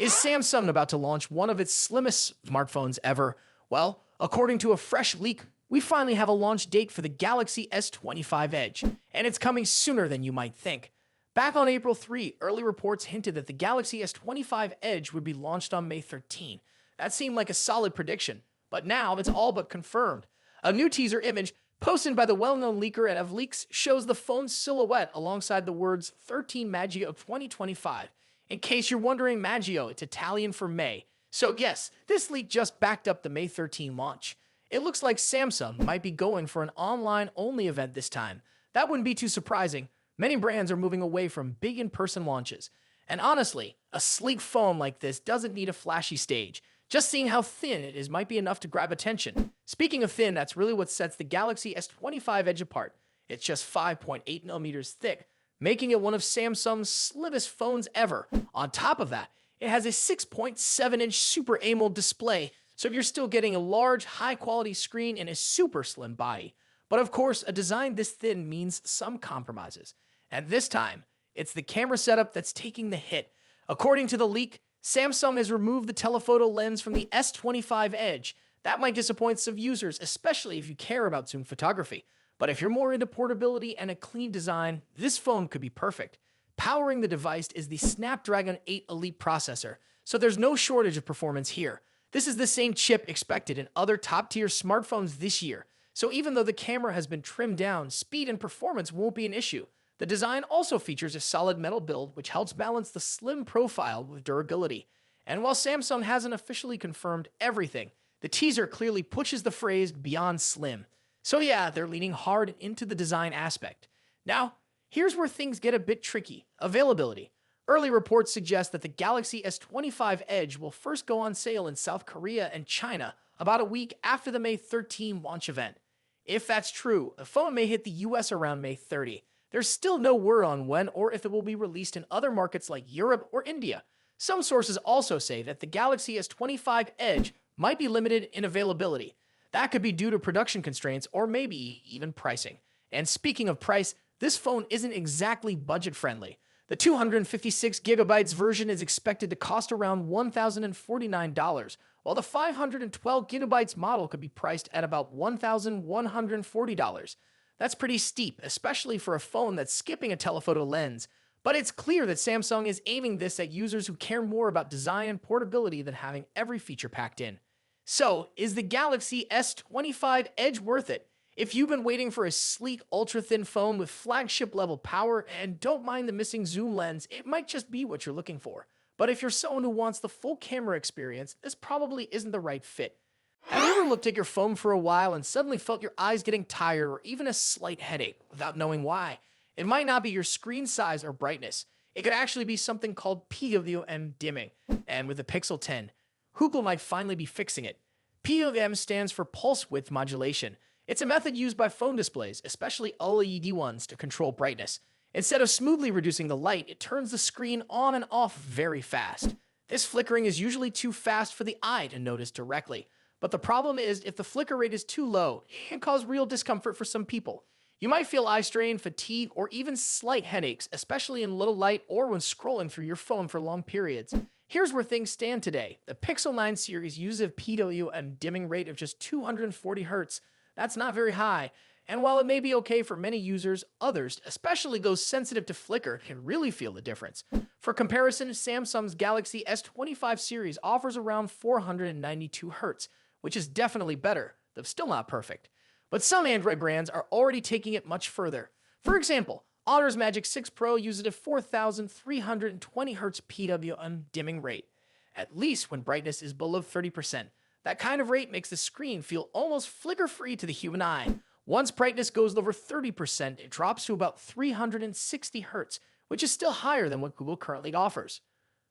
Is Samsung about to launch one of its slimmest smartphones ever? Well, according to a fresh leak, we finally have a launch date for the Galaxy S25 Edge, and it's coming sooner than you might think. Back on April 3, early reports hinted that the Galaxy S25 Edge would be launched on May 13. That seemed like a solid prediction, but now it's all but confirmed. A new teaser image posted by the well-known leaker of leaks shows the phone's silhouette alongside the words 13 Maggio 2025. In case you're wondering, Maggio, it's Italian for May. So yes, this leak just backed up the May 13 launch. It looks like Samsung might be going for an online-only event this time. That wouldn't be too surprising. Many brands are moving away from big in-person launches. And honestly, a sleek phone like this doesn't need a flashy stage. Just seeing how thin it is might be enough to grab attention. Speaking of thin, that's really what sets the Galaxy S25 Edge apart. It's just 5.8 millimeters thick, making it one of Samsung's slimmest phones ever. On top of that, it has a 6.7-inch Super AMOLED display, so you're still getting a large, high-quality screen in a super slim body. But of course, a design this thin means some compromises. And this time, it's the camera setup that's taking the hit. According to the leak, Samsung has removed the telephoto lens from the S25 Edge. That might disappoint some users, especially if you care about zoom photography. But if you're more into portability and a clean design, this phone could be perfect. Powering the device is the Snapdragon 8 Elite processor, so there's no shortage of performance here. This is the same chip expected in other top-tier smartphones this year, so even though the camera has been trimmed down, speed and performance won't be an issue. The design also features a solid metal build, which helps balance the slim profile with durability. And while Samsung hasn't officially confirmed everything, the teaser clearly pushes the phrase beyond slim. So yeah, they're leaning hard into the design aspect. Now, here's where things get a bit tricky: availability. Early reports suggest that the Galaxy S25 Edge will first go on sale in South Korea and China about a week after the May 13 launch event. If that's true, the phone may hit the US around May 30. There's still no word on when or if it will be released in other markets like Europe or India. Some sources also say that the Galaxy S25 Edge might be limited in availability. That could be due to production constraints or maybe even pricing. And speaking of price, this phone isn't exactly budget-friendly. The 256GB version is expected to cost around $1,049, while the 512GB model could be priced at about $1,140. That's pretty steep, especially for a phone that's skipping a telephoto lens. But it's clear that Samsung is aiming this at users who care more about design and portability than having every feature packed in. So, is the Galaxy S25 Edge worth it? If you've been waiting for a sleek, ultra-thin phone with flagship-level power and don't mind the missing zoom lens, it might just be what you're looking for. But if you're someone who wants the full camera experience, this probably isn't the right fit. Have you ever looked at your phone for a while and suddenly felt your eyes getting tired or even a slight headache without knowing why? It might not be your screen size or brightness. It could actually be something called PWM dimming. And with the Pixel 10, Google might finally be fixing it. PWM stands for pulse width modulation. It's a method used by phone displays, especially OLED ones, to control brightness. Instead of smoothly reducing the light, it turns the screen on and off very fast. This flickering is usually too fast for the eye to notice directly. But the problem is, if the flicker rate is too low, it can cause real discomfort for some people. You might feel eye strain, fatigue, or even slight headaches, especially in little light or when scrolling through your phone for long periods. Here's where things stand today. The Pixel 9 series uses a PWM dimming rate of just 240 Hz. That's not very high. And while it may be okay for many users, others, especially those sensitive to flicker, can really feel the difference. For comparison, Samsung's Galaxy S25 series offers around 492 Hz, which is definitely better, though still not perfect. But some Android brands are already taking it much further. For example, Honor's Magic 6 Pro uses a 4,320 Hz PWM dimming rate, at least when brightness is below 30%. That kind of rate makes the screen feel almost flicker-free to the human eye. Once brightness goes over 30%, it drops to about 360 Hz, which is still higher than what Google currently offers.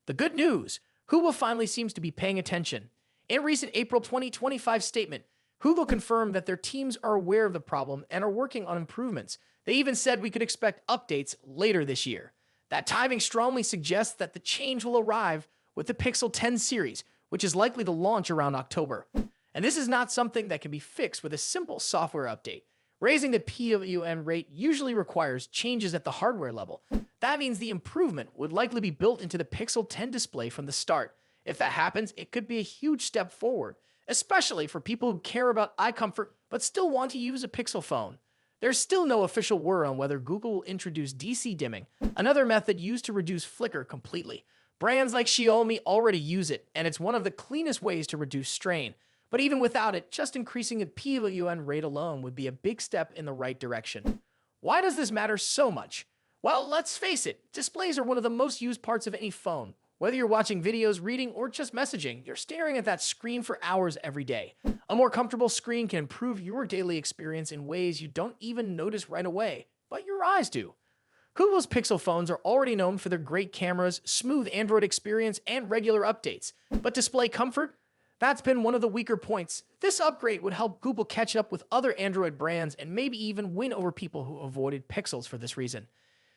The good news, Google finally seems to be paying attention. In a recent April 2025 statement, Google confirmed that their teams are aware of the problem and are working on improvements. They even said we could expect updates later this year. That timing strongly suggests that the change will arrive with the Pixel 10 series, which is likely to launch around October. And this is not something that can be fixed with a simple software update. Raising the PWM rate usually requires changes at the hardware level. That means the improvement would likely be built into the Pixel 10 display from the start. If that happens, it could be a huge step forward, especially for people who care about eye comfort but still want to use a Pixel phone. There's still no official word on whether Google will introduce DC dimming, another method used to reduce flicker completely. Brands like Xiaomi already use it, and it's one of the cleanest ways to reduce strain. But even without it, just increasing the PWN rate alone would be a big step in the right direction. Why does this matter so much? Well, let's face it, displays are one of the most used parts of any phone. Whether you're watching videos, reading, or just messaging, you're staring at that screen for hours every day. A more comfortable screen can improve your daily experience in ways you don't even notice right away, but your eyes do. Google's Pixel phones are already known for their great cameras, smooth Android experience, and regular updates. But display comfort? That's been one of the weaker points. This upgrade would help Google catch up with other Android brands and maybe even win over people who avoided Pixels for this reason.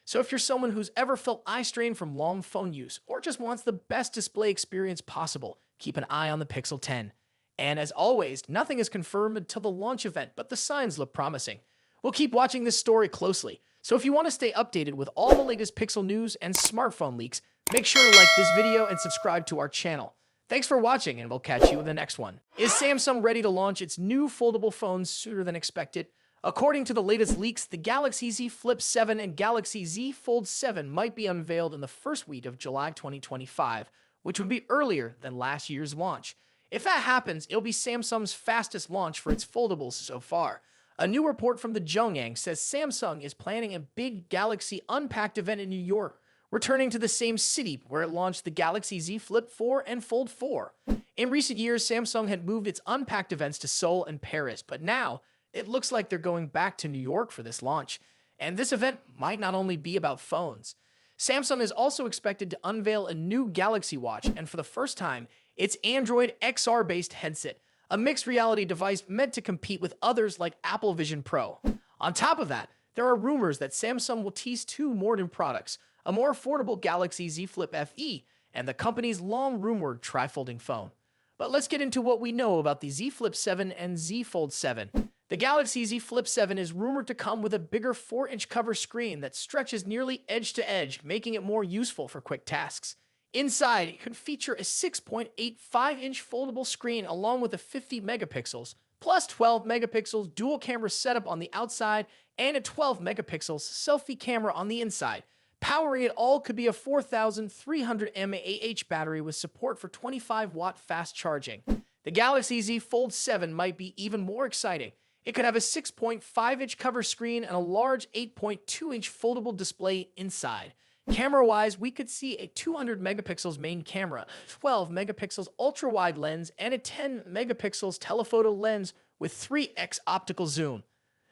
So if you're someone who's ever felt eye strain from long phone use or just wants the best display experience possible, keep an eye on the Pixel 10. And as always, nothing is confirmed until the launch event, but the signs look promising. We'll keep watching this story closely, so if you want to stay updated with all the latest Pixel news and smartphone leaks, make sure to like this video and subscribe to our channel. Thanks for watching, and we'll catch you in the next one. Is Samsung ready to launch its new foldable phones sooner than expected? According to the latest leaks, the Galaxy Z Flip 7 and Galaxy Z Fold 7 might be unveiled in the first week of July 2025, which would be earlier than last year's launch. If that happens, it'll be Samsung's fastest launch for its foldables so far. A new report from the Zhongyang says Samsung is planning a big Galaxy Unpacked event in New York, returning to the same city where it launched the Galaxy Z Flip 4 and Fold 4. In recent years, Samsung had moved its Unpacked events to Seoul and Paris, but now it looks like they're going back to New York for this launch. And this event might not only be about phones. Samsung is also expected to unveil a new Galaxy Watch, and for the first time, its Android XR-based headset, a mixed reality device meant to compete with others like Apple Vision Pro. On top of that, there are rumors that Samsung will tease two more new products, a more affordable Galaxy Z Flip FE, and the company's long-rumored tri-folding phone. But let's get into what we know about the Z Flip 7 and Z Fold 7. The Galaxy Z Flip 7 is rumored to come with a bigger 4-inch cover screen that stretches nearly edge to edge, making it more useful for quick tasks. Inside, it could feature a 6.85-inch foldable screen along with a 50 megapixels, plus 12 megapixels dual camera setup on the outside and a 12 megapixels selfie camera on the inside. Powering it all could be a 4,300 mAh battery with support for 25-watt fast charging. The Galaxy Z Fold 7 might be even more exciting. It could have a 6.5-inch cover screen and a large 8.2-inch foldable display inside. Camera-wise, we could see a 200 megapixels main camera, 12 megapixels ultra-wide lens, and a 10 megapixels telephoto lens with 3x optical zoom.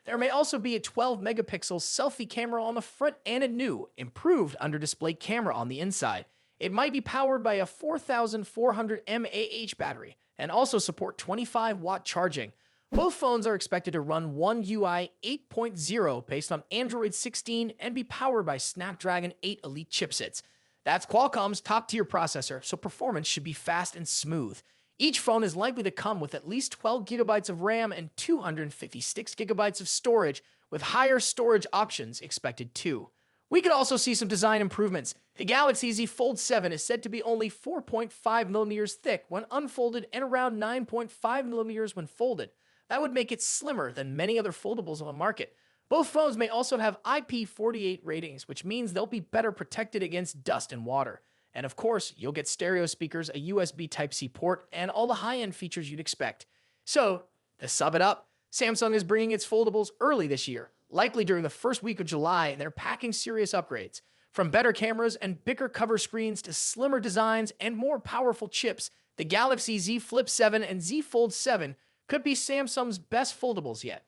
There may also be a 12 megapixel selfie camera on the front and a new, improved under-display camera on the inside. It might be powered by a 4,400 mAh battery and also support 25-watt charging. Both phones are expected to run One UI 8.0 based on Android 16 and be powered by Snapdragon 8 Elite chipsets. That's Qualcomm's top-tier processor, so performance should be fast and smooth. Each phone is likely to come with at least 12 gigabytes of RAM and 256 gigabytes of storage, with higher storage options expected too. We could also see some design improvements. The Galaxy Z Fold 7 is said to be only 4.5 millimeters thick when unfolded and around 9.5 millimeters when folded. That would make it slimmer than many other foldables on the market. Both phones may also have IP48 ratings, which means they'll be better protected against dust and water. And of course, you'll get stereo speakers, a USB Type-C port, and all the high-end features you'd expect. So, to sum it up, Samsung is bringing its foldables early this year, likely during the first week of July, and they're packing serious upgrades. From better cameras and bigger cover screens to slimmer designs and more powerful chips, the Galaxy Z Flip 7 and Z Fold 7 could be Samsung's best foldables yet.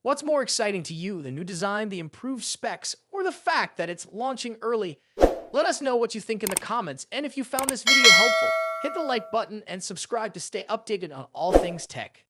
What's more exciting to you, the new design, the improved specs, or the fact that it's launching early? Let us know what you think in the comments, and if you found this video helpful, hit the like button and subscribe to stay updated on all things tech.